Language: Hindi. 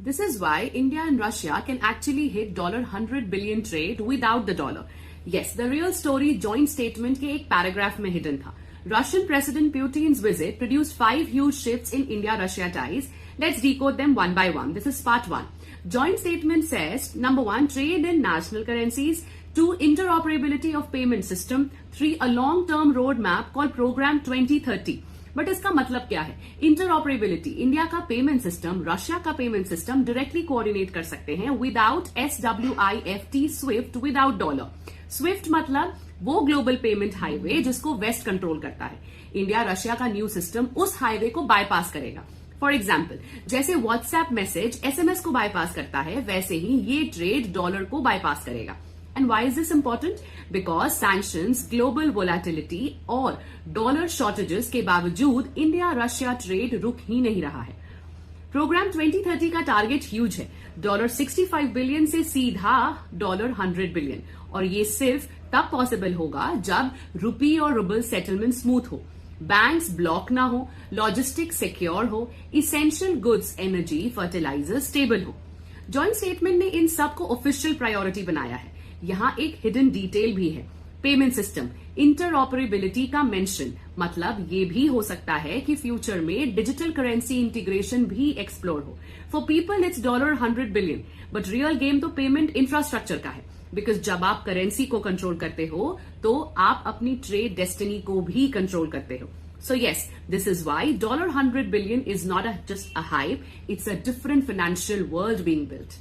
This is why India and Russia can actually hit $100 billion trade without the dollar. Yes, the real story joint statement के एक paragraph में hidden था. Russian President Putin's visit produced 5 huge shifts in India-Russia ties. Let's decode them one by one. This is part 1. Joint statement says, number 1, trade in national currencies. 2, interoperability of payment system. 3, a long-term roadmap called Program 2030. But इसका मतलब क्या है? इंटरऑपरेबिलिटी, इंडिया का पेमेंट सिस्टम रशिया का पेमेंट सिस्टम डायरेक्टली कोऑर्डिनेट कर सकते हैं without SWIFT Swift, without dollar. Swift मतलब वो ग्लोबल पेमेंट हाईवे जिसको वेस्ट कंट्रोल करता है. इंडिया रशिया का न्यू सिस्टम उस हाईवे को बाईपास करेगा. फॉर एग्जाम्पल, जैसे व्हाट्सएप मैसेज SMS को बाईपास करता है, वैसे ही ये ट्रेड डॉलर को बाईपास करेगा. And why is this important? Because sanctions, global volatility और डॉलर शॉर्टेजेस के बावजूद इंडिया रशिया ट्रेड रुक ही नहीं रहा है. प्रोग्राम 2030 का टारगेट ह्यूज है. $65 बिलियन से सीधा $100 बिलियन. और ये सिर्फ तब पॉसिबल होगा जब रुपी और रूबल सेटलमेंट स्मूथ हो, बैंक्स ब्लॉक ना हो, लॉजिस्टिक्स सिक्योर हो, essential goods, energy, fertiliser stable हो. जॉइंट स्टेटमेंट ने इन सब को ऑफिशियल प्रायोरिटी बनाया है. यहां एक हिडन डिटेल भी है. पेमेंट सिस्टम इंटरऑपरेबिलिटी का मेंशन, मतलब ये भी हो सकता है कि फ्यूचर में डिजिटल करेंसी इंटीग्रेशन भी एक्सप्लोर हो. For people it's $100 billion, but real game तो पेमेंट इंफ्रास्ट्रक्चर का है. बिकॉज जब आप करेंसी को कंट्रोल करते हो तो आप अपनी ट्रेड डेस्टिनी को भी कंट्रोल करते हो. So yes, this is why $100 billion is not just a hype, it's a different financial world being built.